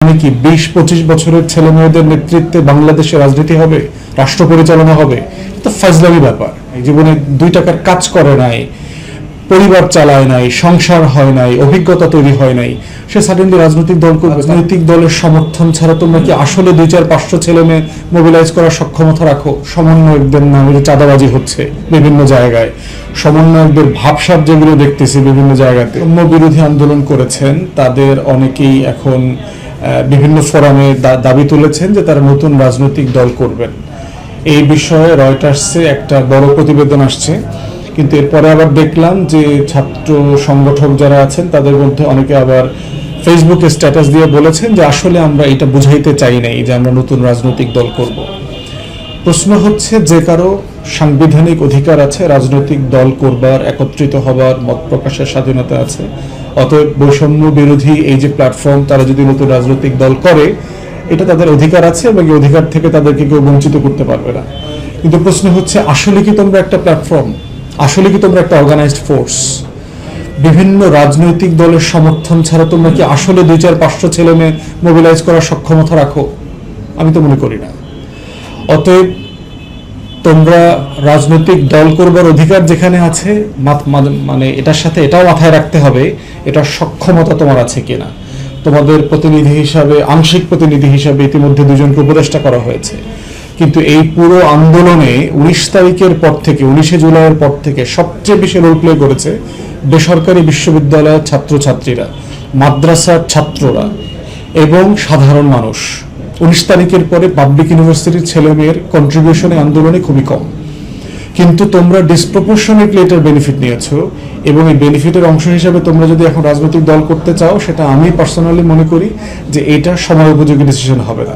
মানে কি ২০-২৫ বছরের ছেলে মেয়েদের নেতৃত্বে বাংলাদেশে রাজনীতি হবে, রাষ্ট্র পরিচালনা হবে? এটা ফাজলামি ব্যাপার। জীবনে ২ টাকার কাজ করে নাই, পরিবার চালায় নাই, সংসার হয় নাই, অভিজ্ঞতা তৈরি হয় নাই, সে সাডেনলি রাজনৈতিক দল করবে। রাজনৈতিক দলের সমর্থন ছাড়া তোমরা কি আসলে ২-৪-৫০০ ছেলে মেয়ে মোবিলাইজ করার সক্ষমতা রাখো? সমন্বয়কদের নামে চাঁদাবাজি হচ্ছে বিভিন্ন জায়গায়, সমন্বয়কদের ভাবসাব যেগুলো দেখতেছি বিভিন্ন জায়গাতে। বিরোধী আন্দোলন করেছেন তাদের অনেকেই এখন বিভিন্ন ফোরামে দাবি তুলেছেন যে তারা নতুন রাজনৈতিক দল করবেন। এই বিষয়ে রয়টার্সে একটা বড় প্রতিবেদন আসছে, কিন্তু এরপরে আবার দেখলাম যে ছাত্র সংগঠক যারা আছেন তাদের মধ্যে অনেকে আবার ফেসবুকে স্ট্যাটাস দিয়ে বলেছেন যে আসলে আমরা এটা বুঝাইতে চাই নাই যে আমরা নতুন রাজনৈতিক দল করব। প্রশ্ন হচ্ছে, যে কারো সাংবিধানিক অধিকার আছে, রাজনৈতিক দল করবার, একত্রিত হবার, মত প্রকাশের স্বাধীনতা আছে। অতএব বৈষম্য বিরোধী এই যে প্ল্যাটফর্ম, তারা যদি নতুন রাজনৈতিক দল করে, এটা তাদের অধিকার আছে এবং এই অধিকার থেকে তাদেরকে কেউ বঞ্চিত করতে পারবে না। কিন্তু প্রশ্ন হচ্ছে, আসলে কি তোমরা একটা প্ল্যাটফর্ম, আসলে কি তোমরা একটা অর্গানাইজড ফোর্স? বিভিন্ন রাজনৈতিক দলের সমর্থন ছাড়া তোমরা কি আসলে ২-৪-৫০০ ছেলে মেয়ে মোবিলাইজ করার সক্ষমতা রাখো? আমি তো মনে করি না। অতএব তোমরা রাজনৈতিক দল করবার অধিকার যেখানে আছে, মানে এটার সাথে এটাও মাথায় রাখতে হবে এটার সক্ষমতা তোমার আছে কিনা। তোমাদের প্রতিনিধি হিসাবে, আংশিক প্রতিনিধি হিসাবে ইতিমধ্যে ২ জনকে উপদেষ্টা করা হয়েছে, কিন্তু এই পুরো আন্দোলনে ১৯ তারিখের পর থেকে, ১৯শে জুলাইয়ের পর থেকে সবচেয়ে বেশি রোল প্লে করেছে বেসরকারি বিশ্ববিদ্যালয়ের ছাত্রছাত্রীরা, মাদ্রাসার ছাত্ররা এবং সাধারণ মানুষ। ১৯ তারিখের পরে পাবলিক ইউনিভার্সিটির ছেলে মেয়ের কন্ট্রিবিউশনে আন্দোলনে খুবই কম, কিন্তু তোমরা ডিসপ্রপোর্শনেটলি এটার বেনিফিট নিয়েছো এবং এই বেনিফিটের অংশ হিসেবে তোমরা যদি এখন রাজনৈতিক দল করতে চাও, সেটা আমি পার্সোনালি মনে করি যে এটা সময় উপযোগী ডিসিশন হবে না,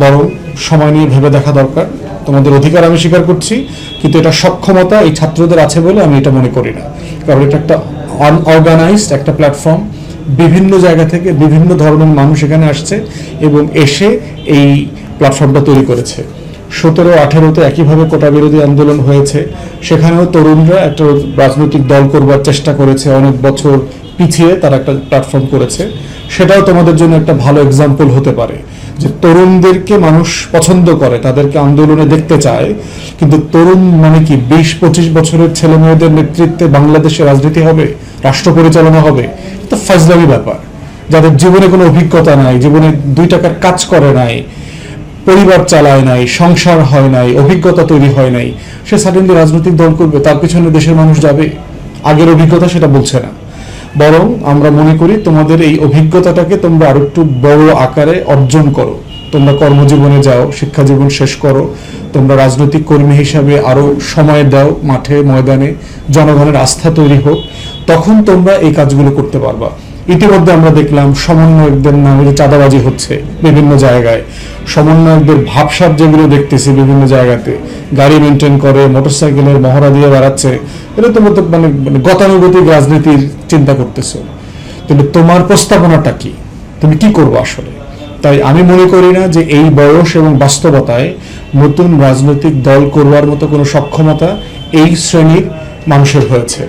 বরং সময় নিয়ে ভেবে দেখা দরকার। তোমাদের অধিকার আমি স্বীকার করছি, কিন্তু এটা সক্ষমতা এই ছাত্রদের আছে বলে আমি এটা মনে করি না। কারণ এটা একটা আনঅর্গানাইজড একটা প্ল্যাটফর্ম, বিভিন্ন জায়গা থেকে বিভিন্ন ধরনের মানুষ এখানে আসছে এবং এসে এই প্ল্যাটফর্মটা তৈরি করেছে। ১৭-১৮-তে একইভাবে কোটা বিরোধী আন্দোলন হয়েছে, সেখানেও তরুণরা একটা রাজনৈতিক দল করবার চেষ্টা করেছে, অনেক বছর পিছিয়ে তারা একটা প্ল্যাটফর্ম করেছে। সেটাও তোমাদের জন্য একটা ভালো এক্সাম্পল হতে পারে যে তরুণদেরকে মানুষ পছন্দ করে, তাদেরকে আন্দোলনে দেখতে চায়, কিন্তু তরুণ মানে কি ২০-২৫ বছরের ছেলে মেয়েদের নেতৃত্বে বাংলাদেশে রাজনীতি হবে, রাষ্ট্র পরিচালনা হবে? এটা ফাজলামি ব্যাপার। যাদের জীবনে কোনো অভিজ্ঞতা নাই, জীবনে ২ টাকার কাজ করে নাই, পরিবার চালায় নাই, সংসার হয় নাই, অভিজ্ঞতা তৈরি হয় নাই, সে সাডেনলি রাজনৈতিক দল করবে, তার পিছনে দেশের মানুষ যাবে? আগের অভিজ্ঞতা সেটা বলছে না, বরং আমরা মনে করি তোমাদের এই অভিজ্ঞতাটাকে তোমরা আরো একটু বড় আকারে অর্জন করো। তোমরা কর্মজীবনে যাও, শিক্ষা জীবন শেষ করো, তোমরা রাজনৈতিক কর্মী হিসাবে আরো সময় দাও, মাঠে ময়দানে জনগণের আস্থা তৈরি হোক, তখন তোমরা এই কাজগুলো করতে পারবা। ইতিমধ্যে আমরা দেখলাম সমন্বয়কদের নামে চাঁদাবাজি হচ্ছে বিভিন্ন জায়গায়, সমন্বয়কদের ভাবসাব যেগুলো দেখতেছি বিভিন্ন জায়গাতে, গাড়ি মেনটেন করে, মোটরসাইকেলের মহড়া দিয়ে বেড়াচ্ছে, এটা তোমরা তো মানে গতানুগতিক রাজনীতির চিন্তা করতেছো। কিন্তু তোমার প্রস্তাবনাটা কি? তুমি কি করবো আসলে? তাই আমি মনে করি না যে এই বয়স এবং বাস্তবতায় নতুন রাজনৈতিক দল করবার মতো কোনো সক্ষমতা এই শ্রেণীর মানুষের হয়েছে।